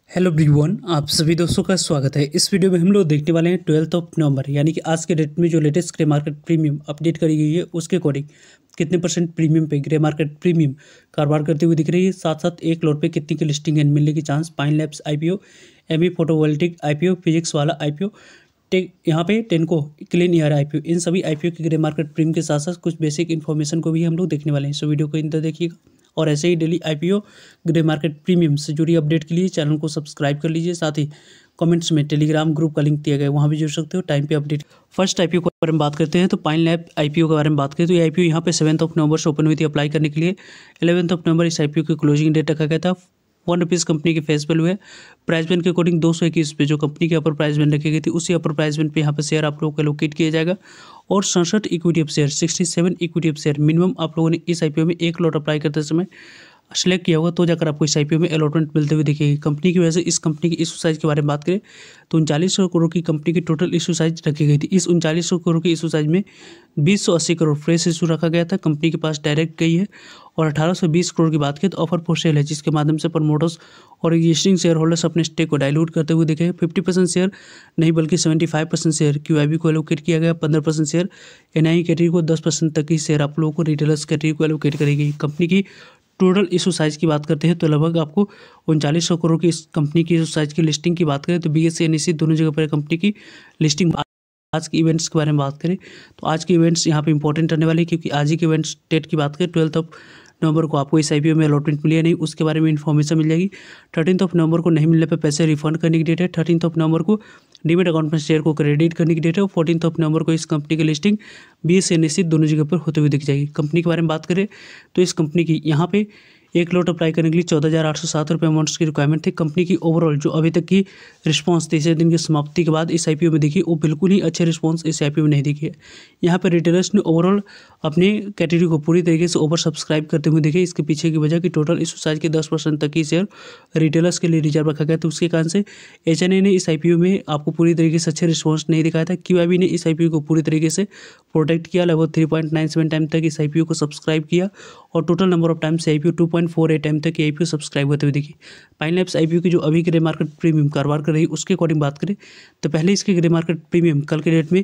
Hello everyone, आप सभी दोस्तों का स्वागत है। इस वीडियो में हम लोग देखने वाले हैं 12 नवंबर यानी कि आज के डेट में जो latest grey market premium update करी गई है उसके अकॉर्डिंग कितने परसेंट प्रीमियम पे ग्रे मार्केट प्रीमियम कारोबार करते हुए दिख रही है। साथ साथ एक लोट पे कितनी की लिस्टिंग एंड मिलने की chance, Pine Labs IPO, Emmvee photovoltaic IPO, PhysicsWallah IPO, tech यहाँ पे टेनको क्लीन एयर आईपीओ, इन सभी आईपीओ के ग्रे मार्केट प्रीमियम के साथ साथ कुछ बेसिक इन्फॉर्मेशन को भी हम लोग देखने वाले हैं। सो वीडियो को इन तक देखिएगा और ऐसे ही daily IPO grey market premium से जुड़ी अपडेट के लिए चैनल को सब्सक्राइब कर लीजिए। साथ ही कमेंट्स में टेलीग्राम ग्रुप का लिंक दिया गया है, वहाँ भी जुड़ सकते हो टाइम पे अपडेट। फर्स्ट आईपीओ के बारे में बात करते हैं तो पाइन लैब आईपीओ के बारे में बात करें तो ये आईपीओ यहाँ पे 7 नवंबर से ओपन हुई थी अप्लाई करने के लिए। 11 नवंबर इस आईपीओ की क्लोजिंग डेट रखा गया था। ₹1 कंपनी के फेस वैल्यू है। प्राइस बैंड के अकॉर्डिंग 221 पे जो कंपनी के अपर प्राइस बैंड रखी गई थी उसी अपर प्राइस बैंड पे यहाँ पे शेयर आप लोगों को एलोकेट किया जाएगा। और 67 equity of share, 67 equity of share minimum आप लोगों ने इस आईपीओ में एक लॉट अप्लाई करते समय सेलेक्ट किया होगा तो जाकर आपको इस आईपीओ में अलॉटमेंट मिलते हुए दिखेगी। कंपनी की वजह से इस कंपनी की इशू साइज के बारे में बात करें तो 3900 करोड़ की कंपनी की टोटल इशू साइज रखी गई थी। इस 3900 करोड़ की इशू साइज में 2080 करोड़ फ्रेश इशू रखा गया था, कंपनी के पास डायरेक्ट गई है। और 1820 करोड़ की बात करें तो ऑफर फॉर सेल है जिसके माध्यम से प्रमोटर्स और एग्जिस्टिंग शेयर होल्डर्स अपने स्टेक को डाइल्यूट करते हुए दिखे। 50% शेयर नहीं बल्कि 75% शेयर क्यूआईबी को एलोकेट किया गया। 15% शेयर एनआई कैटेगरी को, 10% तक की शेयर आप लोगों को रिटेलर्स कैटेगरी को एलोकेट करेगी। कंपनी की टोटल इशू साइज की बात करते हैं तो लगभग आपको 3900 करोड़ की इस कंपनी की इशू साइज की लिस्टिंग की बात करें तो बीएसई एनएसई दोनों जगह पर कंपनी की लिस्टिंग। आज के इवेंट्स के बारे में बात करें तो आज के इवेंट्स यहाँ पे इंपॉर्टेंट रहने वाले हैं क्योंकि आज ही के इवेंट्स डेट की बात करें 12 नवंबर को आपको इस आईपीओ में अलॉटमेंट मिली है नहीं उसके बारे में इन्फॉर्मेशन मिल जाएगी। 13 नवंबर को नहीं मिलने पर पैसे रिफंड करने की डेट है। 13 नवंबर को डीमेट अकाउंट में शेयर को क्रेडिट करने की डेट है। और 14 नवंबर को इस कंपनी की लिस्टिंग बीएसई एनएसई दोनों जगह पर होते हुए दिख जाएगी। कंपनी के बारे में बात करें तो इस कंपनी की यहाँ पे एक लॉट अप्लाई करने के लिए 14,807 रुपये अमाउंट्स की रिक्वायरमेंट थी। कंपनी की ओवरऑल जो अभी तक की रिस्पांस 30 दिन की समाप्ति के बाद इस आईपीओ में दिखी वो बिल्कुल ही अच्छे रिस्पांस इस आईपीओ में नहीं दिखी है। यहाँ पर रिटेलर्स ने ओवरऑल अपनी कैटेगरी को पूरी तरीके से ओवर सब्सक्राइब करते हुए दिखे। इसके पीछे की वजह की टोटल इशू साइज के 10% तक की शेयर रिटेलर्स के लिए रिजर्व रखा गया। तो उसके कारण से एचएनए ने इस आईपीओ में आपको पूरी तरीके से अच्छे रिस्पॉन्स नहीं दिखाया था। क्यूआईबी ने इस आईपीओ को पूरी तरीके से प्रोटेक्ट किया, लगभग 3.97 टाइम तक इस आईपीओ को सब्सक्राइब किया। और टोटल नंबर ऑफ टाइम से आईपीओ 2.48 टाइम तक आईपीओ सब्सक्राइब होते हुए दिखी। पाइन लैब्स आईपीओ की जो अभी ग्रे मार्केट प्रीमियम कारोबार कर रही है उसके अकॉर्डिंग बात करें तो पहले इसके ग्रे मार्केट प्रीमियम कल के डेट में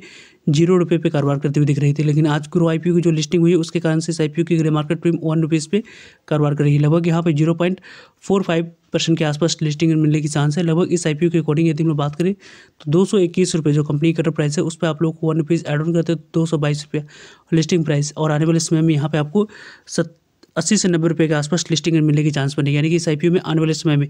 ₹0 पे कारोबार करते हुए दिख रही थी, लेकिन आज ग्रो आईपीओ की जो लिस्टिंग हुई है उसके कारण से इस आईपीओ की ग्रे मार्केट प्रीमियम ₹1 पे कारोबार कर रही है। लगभग यहाँ पे 0.45% के आसपास लिस्टिंग मिलने की चांस है। लगभग इस आईपीओ के अकॉर्डिंग यदि हम लोग बात करें तो 221 रुपये जो कंपनी कटर प्राइस है उस पर आप लोग को ₹1 एड ऑन करते हैं 222 रुपये लिस्टिंग प्राइस। और आने वाले समय में यहाँ पे आपको 80 से 90 रुपये के आसपास लिस्टिंग मिलने की चांस बनेगी। यानी कि इस आईपीओ में आने वाले समय में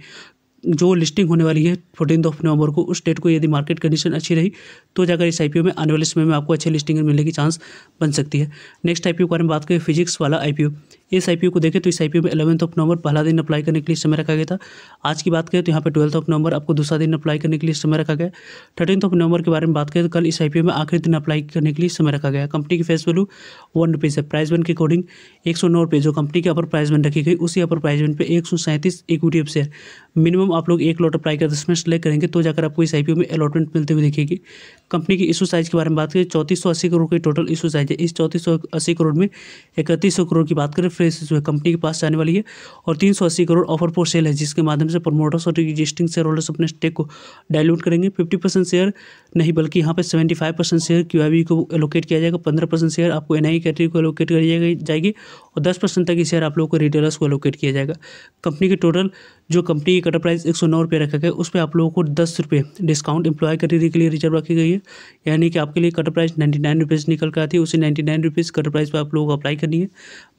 जो लिस्टिंग होने वाली है 14 नवंबर को, उस डेट को यदि मार्केट कंडीशन अच्छी रही तो जाकर इस आईपीओ में आने वाले समय में आपको अच्छी लिस्टिंग मिलने की चांस बन सकती है। नेक्स्ट आईपीओ के बारे में बात करें फिजिक्स वाला आईपीओ। इस आईपीओ को देखें तो इस आईपीओ में 11 नवंबर पहला दिन अप्लाई करने के लिए समय रखा गया था। आज की बात करें तो यहाँ पे 12 नवंबर आपको दूसरा दिन अप्लाई करने के लिए समय रखा गया। 13 नवंबर के बारे में बात करें तो कल इस आईपीओ में आखिरी दिन अप्लाई करने के लिए समय रखा गया। कंपनी की फेस वैल्यू ₹1 है। प्राइस बैंड के अकॉर्डिंग 109 रुपये जो कंपनी के अपर प्राइस बैंड रखी गई उसी अपर प्राइस बैंड पे 137 इक्विटी ऑफ शेयर मिनिमम आप लोग एक लॉट अप्लाई करते समय सेलेक्ट करेंगे तो जाकर आपको इस आईपीओ में अलॉटमेंट मिलते हुए दिखेगी। कंपनी की इशू साइज के बारे में बात करें 3480 करोड़ की टोटल इशू साइज है। इस 3480 करोड़ में 3100 करोड़ की बात करें फ्रेश इशू है कंपनी के पास जाने वाली है। और 380 करोड़ ऑफर फॉर सेल है जिसके माध्यम से प्रमोटर्स और एग्जिस्टिंग शेयर होल्डर्स अपने स्टेक को डाइल्यूट करेंगे। 50% शेयर नहीं बल्कि यहाँ पे 75% शेयर क्यूआईबी को एलोकेट किया जाएगा। 15% शेयर आपको एनआई कैटेगरी को एलोकेट करी जाएगी और 10% तक की शेयर आप लोगों को रिटेलर्स को एलोकेट किया जाएगा। कंपनी की टोटल जो कंपनी की कटर प्राइस 109 रुपये रखा गया उस पर आप लोगों को 10 रुपये डिस्काउंट एम्प्लॉय कैटेगरी के लिए रिजर्व रखी गई है। यानी कि आपके लिए कटर प्राइस 99 रुपीज़ निकल कर आती है, उसी 99 रुपीज़ कटर प्राइस पर आप लोगों को अप्लाई करनी है।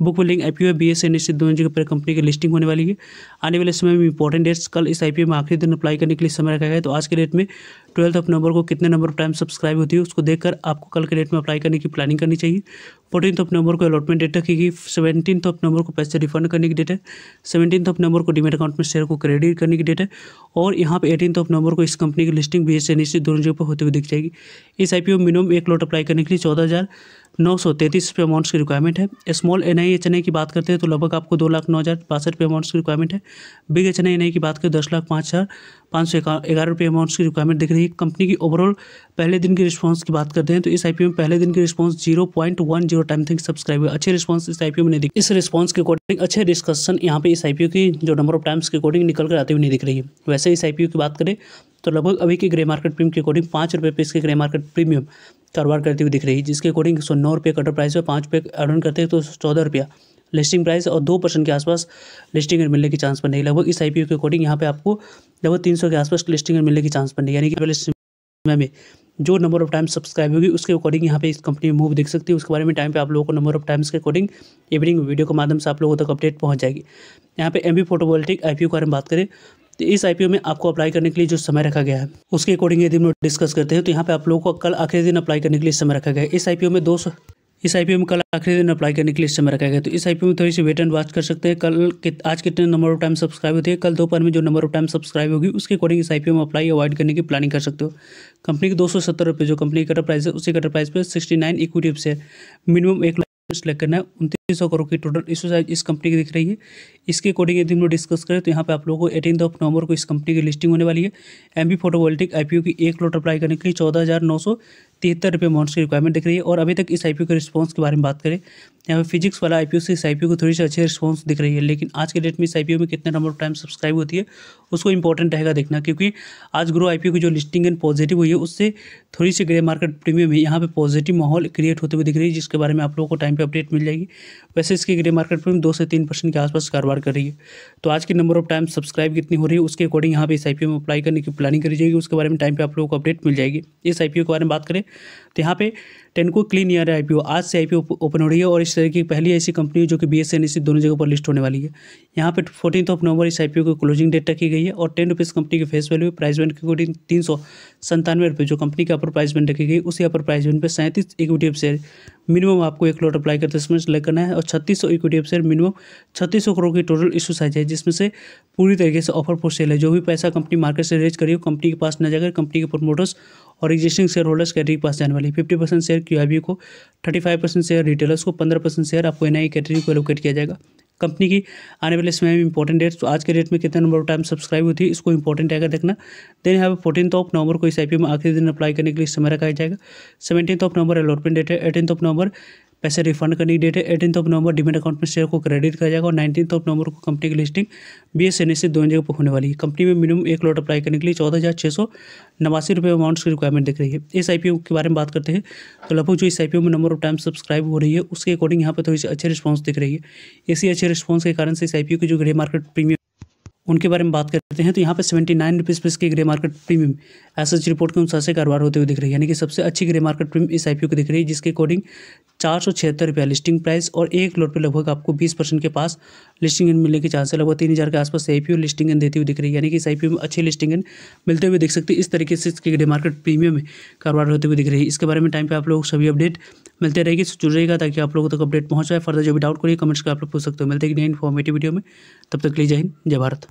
Book building IPO BSE NSE दोनों जगह पर कंपनी की लिस्टिंग होने वाली है। आने वाले समय में इंपॉर्टेंट डेट्स कल इस आईपीओ में आखिरी दिन अप्लाई करने के लिए समय रखा गया है। तो आज के डेट में 12 नवंबर को कितने नंबर ऑफ टाइम सब्सक्राइब होती है उसको देखकर आपको कल के डेट में अप्लाई करने की प्लानिंग करनी चाहिए। 14 नवंबर को अलॉटमेंट डेट रखी गई। 17 नवंबर को पैसे रिफंड करने की डेट है। 17 नवंबर को डीमेट अकाउंट में शेयर को क्रेडिट करने की डेट है। और यहाँ पे 18 नवंबर को इस कंपनी की लिस्टिंग बीएसई एनएसई दोनों जगह पर होते हुए दिख जाएगी। इस आईपीओ मिनिमम एक लॉट अप्लाई करने के लिए 933 अमाउंट्स की रिक्वायरमेंट है। स्मॉल NI/HNI की बात करते हैं तो लगभग आपको 2,09,062 अमाउंट्स की रिक्वायरमेंट है। बिग HNI/NI की बात करें 10,05,511 अमाउंट्स की रिक्वायरमेंट दिख रही है। कंपनी की ओवरऑल पहले दिन की रिस्पांस की बात करते हैं तो इस IPO में पहले दिन की रिस्पांस 0.10 टाइम तक सब्सक्राइब हुआ। अच्छे रिस्पांस इस IPO में नहीं दिख, इस रिस्पांस के अकॉर्डिंग अच्छे डिस्कशन यहाँ पे इस IPO की जो नंबर ऑफ टाइम्स के अकॉर्डिंग निकल कर आते हुए नहीं दिख रही है। वैसे इस IPO की बात करें तो लगभग अभी की ग्रे मार्केट प्रीमियम के अकॉर्डिंग 5 रुपये पे इसके ग्रे मार्केट प्रीमियम कारोबार करती हुई दिख रही है, जिसके अकॉर्डिंग 109 रुपये कटर प्राइस है, 5 रुपये एड ऑन करते हैं तो 14 रुपया लिस्टिंग प्राइस और 2% के आसपास लिस्टिंग मिलने की चांस बन रही है। लगभग इस IPO के अकॉर्डिंग यहाँ पे आपको लगभग 300 के आसपास लिस्टिंग मिलने की चांस बन रही है, यानी कि पहले समय में जो नंबर ऑफ टाइम सब्सक्राइब होगी उसके अकॉर्डिंग यहाँ पे इस कंपनी में मूव दिख सकती है। उसके बारे में टाइम पे आप लोगों को नंबर ऑफ टाइम्स के अकॉर्डिंग इवनिंग वीडियो के माध्यम से आप लोगों तक अपडेट पहुँच जाएगी। यहाँ पे MB फोटोवोल्टिक IPO के बारे में बात करें तो इस IPO में आपको अप्लाई करने के लिए जो समय रखा गया है उसके अकॉर्डिंग यदि हम लोग डिस्कस करते हैं तो यहाँ पे आप लोगों को कल आखिरी दिन अप्लाई करने के लिए समय रखा गया है। इस IPO में कल आखिरी दिन अप्लाई करने के लिए समय रखा गया है। तो इस IPO में थोड़ी सी वेट एंड वॉच कर सकते हैं। आज कितने नंबर ऑफ टाइम सब्सक्राइब होती है, कल दोपहर में जो नंबर ऑफ टाइम सब्सक्राइब होगी उसके अकॉर्डिंग इस IPO में अप्लाई अवॉइड करने की प्लानिंग कर सकते हो। कंपनी की 270 रुपये जो कंपनी की कटर प्राइस है उसी कटर प्राइस पे 69 equity share minimum 1 lakh select करना है। 2900 करोड़ की टोटल इशू साइज इस कंपनी की दिख रही है। इसके अकॉर्डिंग यदि हम लोग डिस्कस करें तो यहाँ पे आप लोगों को 18 नवंबर को इस कंपनी की लिस्टिंग होने वाली है। MB फोटोवोल्टिक IPO की 1 लॉट अप्लाई करने के लिए 14,973 रुपये अमाउंट्स की रिक्वायरमेंट दिख रही है। और अभी तक इस IPO के रिस्पॉन्स के बारे में बात करें, यहाँ पे फिजिक्स वाला IPO से इस IPO को थोड़ी सी अच्छी रिस्पॉन्स दिख रही है, लेकिन आज के डेट में इस IPO में कितने नंबर ऑफ टाइम सब्सक्राइब होती है उसको इंपॉर्टेंट रहेगा देखना, क्योंकि आज ग्रो IPO की जो लिस्टिंग एंड पॉजिटिव हुई है उससे थोड़ी सी ग्रे मार्केट प्रीमियम है यहाँ पे पॉजिटिव माहौल क्रिएट होते हुए दिख रही है, जिसके बारे में आप लोगों को टाइम पे अपडेट मिल जाएगी। वैसे इसकी ग्रे मार्केट प्रीमियम 2 से 3% के आसपास कारोबार कर रही है। तो आज की नंबर ऑफ टाइम सब्सक्राइब कितनी हो रही है उसके अकॉर्डिंग यहाँ पे इस IPO में अप्लाई करने की प्लानिंग करी जाएगी, उसके बारे में टाइम पे आप लोगों को अपडेट मिल जाएगी। इस IPO के बारे में बात करें तो यहाँ पे टेनको क्लीन ईयर IPO आज से IPO ओपन हो रही है और इस तरह की पहली ऐसी कंपनी है जो कि BSE NSE दोनों जगह पर लिस्ट होने वाली है। यहाँ पे 14 नवंबर इस IPO की क्लोजिंग डेट रखी गई है और 10 रुपीज़ कंपनी की फेस वैल्यू है। प्राइस बैंड के अकॉर्डिंग 397 रुपये जो कंपनी का अपर प्राइस बैंड रखी गई, उसी अपर प्राइस बैंड पर 37 इक्विटी शेयर मिनिमम आपको 1 लॉट अप्लाई करते समय सेलेक्ट करना है और 3600 इक्विटी शेयर मिनिमम 3600 करोड़ की टोटल इशू साइज है, जिसमें से पूरी तरीके से ऑफर फॉर सेल है। जो भी पैसा कंपनी मार्केट से रेज करी हो कंपनी के पास न जाकर कंपनी के प्रमोटर्स और एग्जिस्टिंग शेयर होल्डर्स कैटेगरी के पास जाने वाली। 50% शेयर QIB को, 35% शेयर रिटेलर्स को, 15% शेयर आपको NI कैटेगरी को एलोकेट किया जाएगा। कंपनी की आने वाले समय में इंपॉर्टेंट डेट, तो आज के डेट में कितने नंबर ऑफ टाइम सब्सक्राइब होती है इसको इंपॉर्टेंट आएगा देखना। देन यहाँ पे 14 नवंबर को इस IPO में आखिरी दिन अप्लाई करने के लिए समय रखा जाएगा। 17 नवंबर अलॉटमेंट डेट है। 18 नवंबर पैसे रिफंड करने की डेट है। 18 नवंबर डीमेट अकाउंट में शेयर को क्रेडिट किया जाएगा और 19 नवंबर को कंपनी की लिस्टिंग BSE NSE दोनों जगह पर होने वाली है। कंपनी में मिनिमम 1 लॉट अप्लाई करने के लिए 14,689 रुपये अमाउंट्स की रिक्वायरमेंट दिख रही है। इस IPO के बारे में बात करते हैं तो लगभग जो इस IPO में नंबर ऑफ टाइम सब्सक्राइब हो रही है उसके अकॉर्डिंग यहाँ पर थोड़ी सी अच्छी रिस्पॉन्स दिख रही है। इसी अच्छे रिस्पॉन्स के कारण से इस IPO की जो ग्रे मार्केट प्रीमियम उनके बारे में बात करते हैं तो यहाँ पे 79 रुपीज़ पे इसकी grey market premium SH report के अनुसार से कारोबार होते हुए दिख रही है, यानी कि सबसे अच्छी ग्रे मार्केट प्रीमियम इस IPO की दिख रही है, जिसके अकॉर्डिंग 476 रुपया लिस्टिंग प्राइस और 1 लॉट पे लगभग आपको 20% के पास लिस्टिंग एंड मिलने के चांस है। लगभग 3000 के आसपास IPO लिस्टिंग एंड देती हुई दिख रही है, यानी कि इस IPO में अच्छी लिस्टिंग एंड मिलते हुए दिख सकती है। इस तरीके से इसकी ग्रे मार्केट प्रीमियम में कारोबार होते हुए दिख रही है। इसके बारे में टाइम पे आप लोग सभी अपडेट मिलते रहेगी, जुड़ रहेगा ताकि आप लोगों तक अपडेट पहुँच जाए। फर्दर जो भी डाउट करिए कमेंट्स कर आप लोग पूछ सकते हो। मिलते हैं नई इन्फॉर्मेटिव वीडियो में, तब तक के लिए जय हिंद, जय भारत।